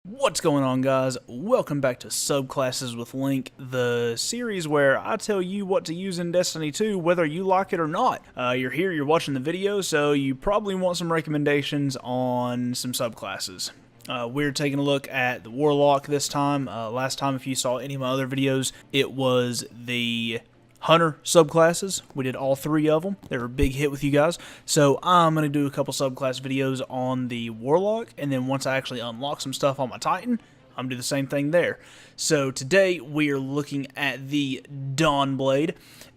What's going on, guys? Welcome back to Subclasses with Link, the series where I tell you what to use in Destiny 2, whether you like it or not. You're here, you're watching the video, so you probably want some recommendations on some subclasses. We're taking a look at the Warlock this time. Last time, if you saw any of my other videos, it was the Hunter subclasses. We did all three of them. They were a big hit with you guys. So I'm going to do a couple subclass videos on the Warlock, and then once I actually unlock some stuff on my Titan, I'm going to do the same thing there. So today we are looking at the Dawnblade,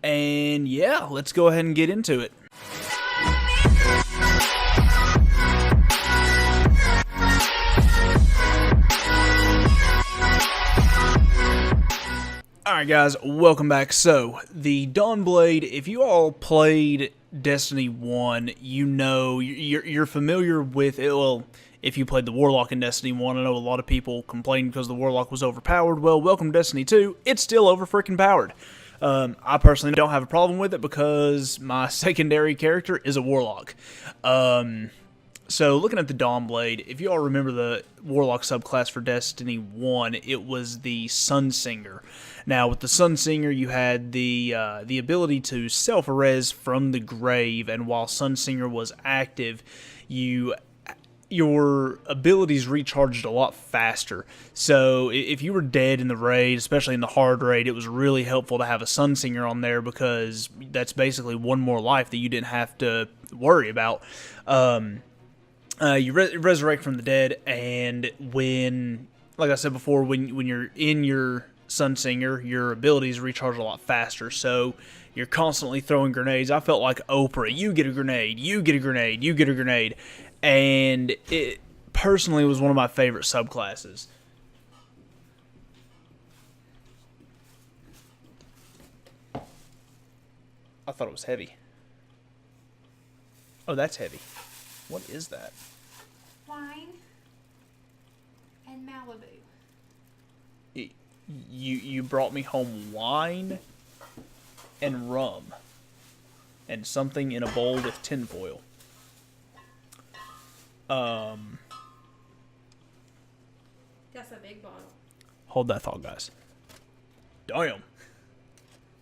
and yeah, let's go ahead and get into it. Alright guys, welcome back. So, the Dawnblade, if you all played Destiny 1, you know, you're familiar with it. Well, if you played the Warlock in Destiny 1, I know a lot of people complained because the Warlock was overpowered. Well, welcome to Destiny 2, it's still over-freaking-powered. I personally don't have a problem with it because my secondary character is a Warlock. So, looking at the Dawnblade, if you all remember the Warlock subclass for Destiny 1, it was the Sunsinger. Now, with the Sunsinger, you had the ability to self-res from the grave, and while Sunsinger was active, your abilities recharged a lot faster. So, if you were dead in the raid, especially in the hard raid, it was really helpful to have a Sunsinger on there because that's basically one more life that you didn't have to worry about. You resurrect from the dead, and when, like I said before, when you're in your Sunsinger, your abilities recharge a lot faster, so you're constantly throwing grenades. I felt like Oprah. You get a grenade, you get a grenade, you get a grenade, and it personally was one of my favorite subclasses. I thought it was heavy. Oh, that's heavy. What is that? Wine and Malibu. You brought me home wine and rum and something in a bowl with tinfoil. That's a big bottle. Hold that thought, guys. Damn.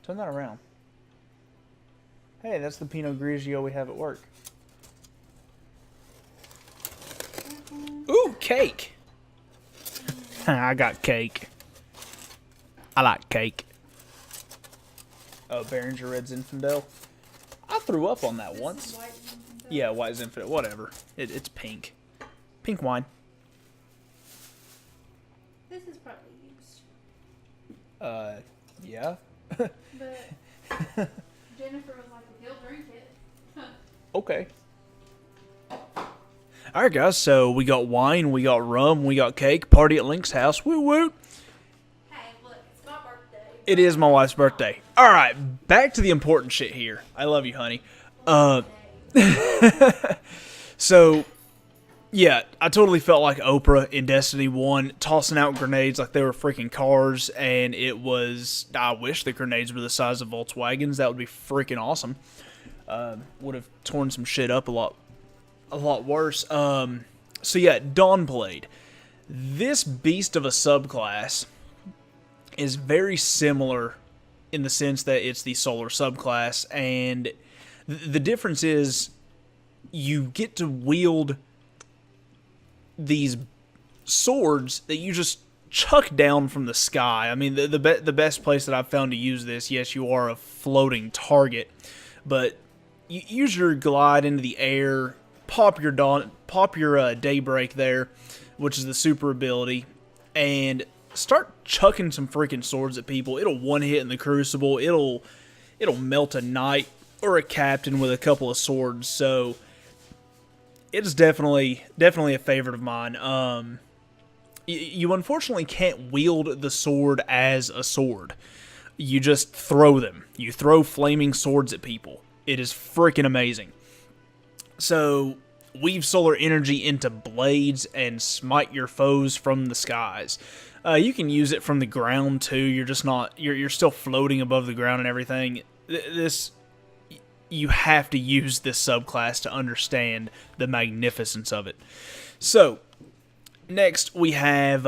Turn that around. Hey, that's the Pinot Grigio we have at work. Ooh, cake. I got cake. I like cake. Oh, Behringer Red Zinfandel. I threw up on that once. Yeah, White Zinfandel. Whatever. It's pink. Pink wine. This is probably used. Yeah. But Jennifer was like, he'll drink it. Okay. Alright guys, so we got wine, we got rum, we got cake, party at Link's house, woo woo! Hey, look, it's my birthday. It is my wife's birthday. Alright, back to the important shit here. I love you, honey. So, yeah, I totally felt like Oprah in Destiny 1, tossing out grenades like they were freaking cars, and it was, I wish the grenades were the size of Volkswagens, that would be freaking awesome. Would have torn some shit up a lot worse. So yeah, Dawnblade. This beast of a subclass is very similar in the sense that it's the solar subclass, and the difference is you get to wield these swords that you just chuck down from the sky. I mean, the best place that I've found to use this, yes, you are a floating target, but you use your glide into the air, pop your Daybreak there, which is the super ability, and start chucking some freaking swords at people. It'll one hit in the Crucible. It'll melt a knight or a captain with a couple of swords. So it's definitely a favorite of mine. You unfortunately can't wield the sword as a sword. You just throw them. You throw flaming swords at people. It is freaking amazing. So, weave solar energy into blades and smite your foes from the skies. You can use it from the ground too. You're just not. You're still floating above the ground and everything. You have to use this subclass to understand the magnificence of it. So, Next, we have,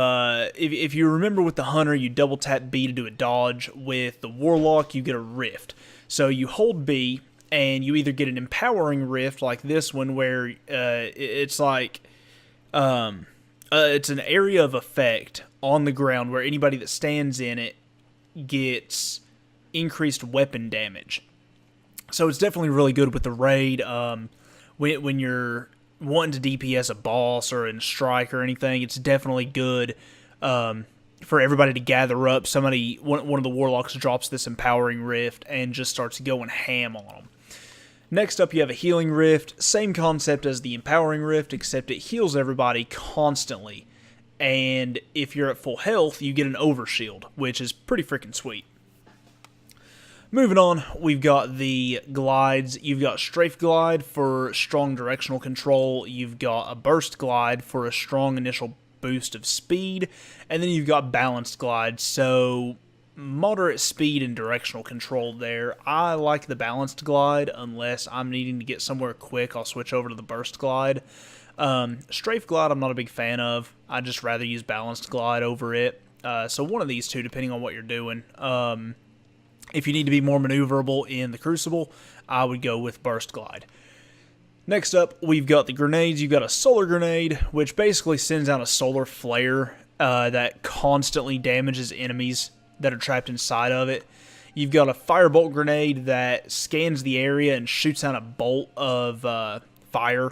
if you remember with the Hunter, you double tap B to do a dodge. With the Warlock, you get a Rift. So you hold B, and you either get an Empowering Rift like this one, where it's like, it's an area of effect on the ground where anybody that stands in it gets increased weapon damage. So it's definitely really good with the raid. When you're wanting to DPS a boss or in strike or anything, it's definitely good for everybody to gather up. One of the warlocks drops this empowering rift and just starts going ham on them. Next up, you have a healing rift. Same concept as the empowering rift, except it heals everybody constantly. And if you're at full health, you get an overshield, which is pretty freaking sweet. Moving on, we've got the glides. You've got Strafe Glide for strong directional control. You've got a Burst Glide for a strong initial boost of speed. And then you've got Balanced Glide, so moderate speed and directional control there. I like the Balanced Glide. Unless I'm needing to get somewhere quick, I'll switch over to the Burst Glide. Strafe Glide I'm not a big fan of. I'd just rather use Balanced Glide over it. So one of these two, depending on what you're doing. If you need to be more maneuverable in the Crucible, I would go with Burst Glide. Next up, we've got the grenades. You've got a Solar Grenade, which basically sends out a solar flare that constantly damages enemies that are trapped inside of it. You've got a Firebolt Grenade that scans the area and shoots out a bolt of fire.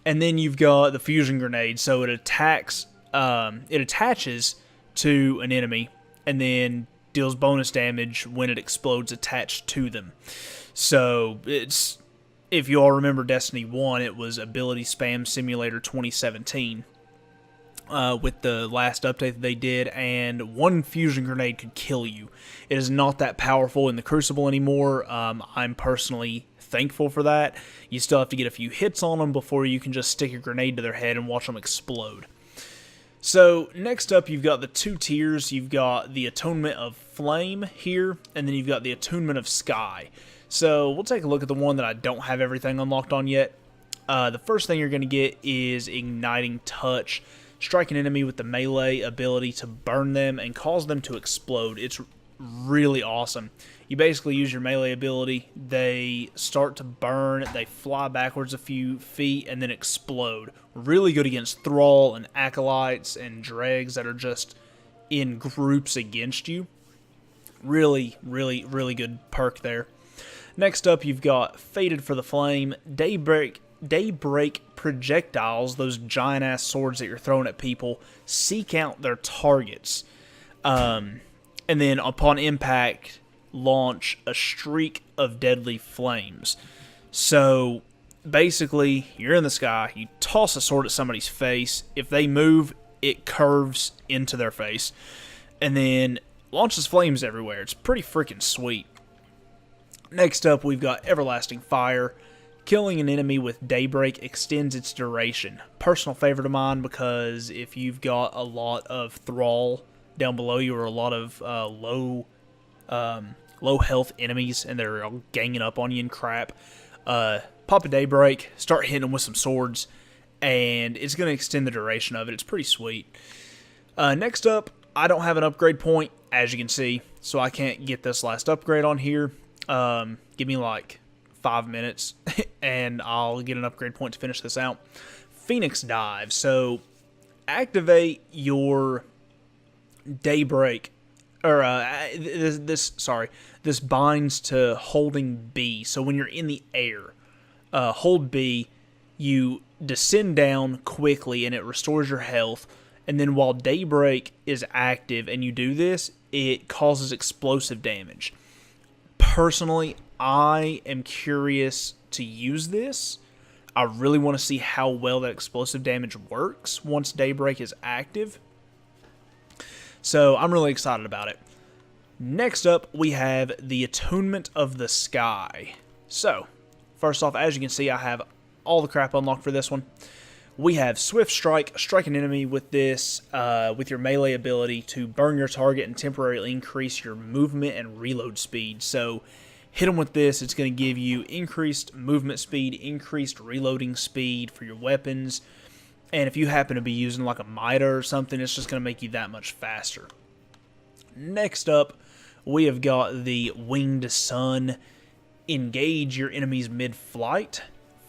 And then you've got the Fusion Grenade, so it attaches to an enemy and then deals bonus damage when it explodes attached to them. So it's, if you all remember Destiny 1, it was Ability Spam Simulator 2017 with the last update that they did, and one fusion grenade could kill you. It is not that powerful in the Crucible anymore. I'm personally thankful for that. You still have to get a few hits on them before you can just stick a grenade to their head and watch them explode. So, next up, you've got the two tiers. You've got the Atonement of Flame here, and then you've got the Atonement of Sky. So, we'll take a look at the one that I don't have everything unlocked on yet. The first thing you're going to get is Igniting Touch. Strike an enemy with the melee ability to burn them and cause them to explode. It's really awesome. You basically use your melee ability, they start to burn, they fly backwards a few feet, and then explode. Really good against Thrall and Acolytes and Dregs that are just in groups against you. Really, really, really good perk there. Next up, you've got Fated for the Flame, Daybreak projectiles, those giant-ass swords that you're throwing at people, seek out their targets. And then upon impact, launch a streak of deadly flames. So basically, you're in the sky, you toss a sword at somebody's face. If they move, it curves into their face, and then launches flames everywhere. It's pretty freaking sweet. Next up, we've got Everlasting Fire. Killing an enemy with Daybreak extends its duration. Personal favorite of mine, because if you've got a lot of Thrall down below you, or a lot of low health enemies, and they're all ganging up on you and crap, pop a Daybreak, start hitting them with some swords, and it's going to extend the duration of it. It's pretty sweet. Next up, I don't have an upgrade point, as you can see, so I can't get this last upgrade on here. Give me like 5 minutes, and I'll get an upgrade point to finish this out. Phoenix Dive. So, activate your Daybreak, or this binds to holding B. So when you're in the air, hold B, you descend down quickly, and it restores your health. And then while Daybreak is active, and you do this, it causes explosive damage. Personally, I am curious to use this. I really want to see how well that explosive damage works once Daybreak is active. So I'm really excited about it. Next up, we have the Atonement of the Sky. So, first off, as you can see, I have all the crap unlocked for this one. We have Swift Strike. Strike an enemy with this, with your melee ability to burn your target and temporarily increase your movement and reload speed. So, hit them with this. It's going to give you increased movement speed, increased reloading speed for your weapons. And if you happen to be using like a Mida or something, it's just going to make you that much faster. Next up, we have got the Winged Sun. Engage your enemies mid-flight,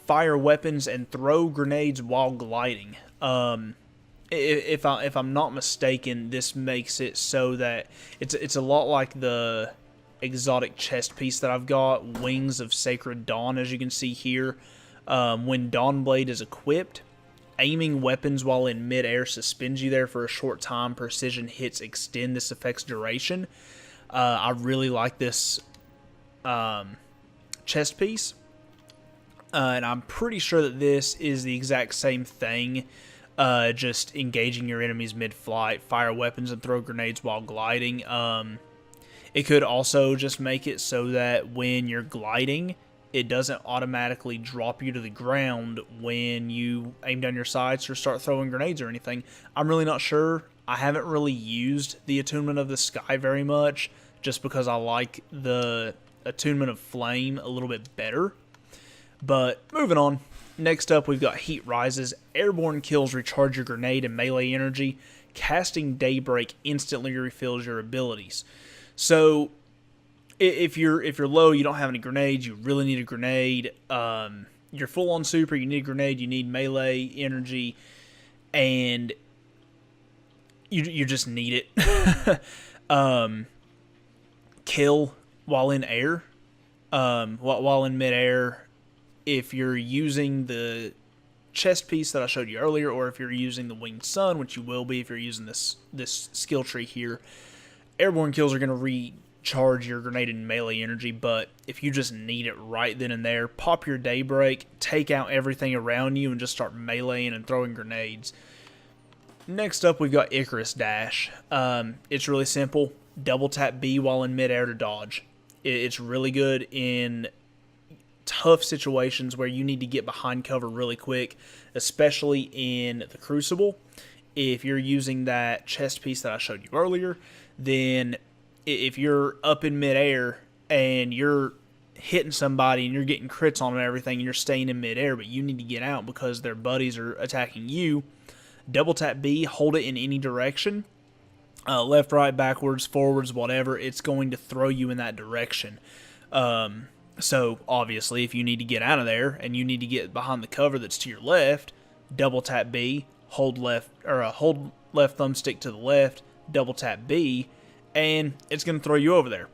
fire weapons, and throw grenades while gliding. If I'm not mistaken, this makes it so that it's a lot like the exotic chest piece that I've got, Wings of Sacred Dawn, as you can see here. When Dawnblade is equipped, aiming weapons while in mid-air suspends you there for a short time. Precision hits extend this effect's duration. I really like this chest piece. And I'm pretty sure that this is the exact same thing. Just engaging your enemies mid-flight, fire weapons, and throw grenades while gliding. It could also just make it so that when you're gliding, it doesn't automatically drop you to the ground when you aim down your sights or start throwing grenades or anything. I'm really not sure. I haven't really used the Attunement of the Sky very much, just because I like the Attunement of Flame a little bit better. But moving on. Next up, we've got Heat Rises. Airborne kills recharge your grenade and melee energy. Casting Daybreak instantly refills your abilities. So, if you're low, you don't have any grenades, you really need a grenade. You're full on super, you need a grenade, you need melee energy, and you just need it. Kill while in air, while in midair. If you're using the chest piece that I showed you earlier, or if you're using the Winged Sun, which you will be if you're using this skill tree here, airborne kills are going to recharge your grenade and melee energy. But if you just need it right then and there, pop your Daybreak, take out everything around you, and just start meleeing and throwing grenades. Next up, we've got Icarus Dash. It's really simple. Double tap B while in midair to dodge. It's really good in tough situations where you need to get behind cover really quick, especially in the Crucible. If you're using that chest piece that I showed you earlier, then if you're up in midair and you're hitting somebody and you're getting crits on them and everything, and you're staying in midair, but you need to get out because their buddies are attacking you, double tap B, hold it in any direction, left, right, backwards, forwards, whatever, it's going to throw you in that direction. So, obviously, if you need to get out of there and you need to get behind the cover that's to your left, double tap B, hold left thumbstick to the left, double tap B, and it's going to throw you over there.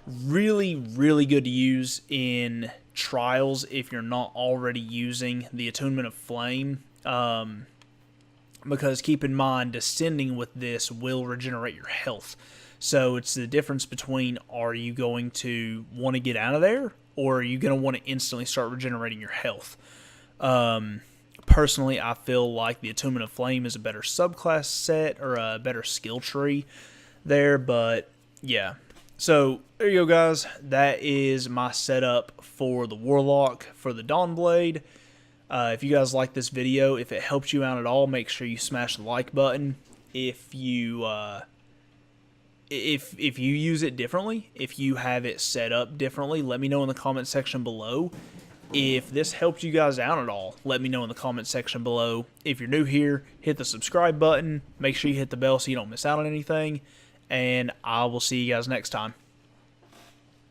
Really, really good to use in trials if you're not already using the Attunement of Flame. Because keep in mind, descending with this will regenerate your health. So it's the difference between, are you going to want to get out of there, or are you going to want to instantly start regenerating your health? Personally, I feel like the Atonement of Flame is a better subclass set, or a better skill tree there, but yeah. So there you go, guys. That is my setup for the Warlock for the Dawnblade. If you guys like this video, if it helped you out at all, make sure you smash the like button. If you if you use it differently, if you have it set up differently, let me know in the comment section below. If this helped you guys out at all, let me know in the comment section below. If you're new here, hit the subscribe button. Make sure you hit the bell so you don't miss out on anything. And I will see you guys next time.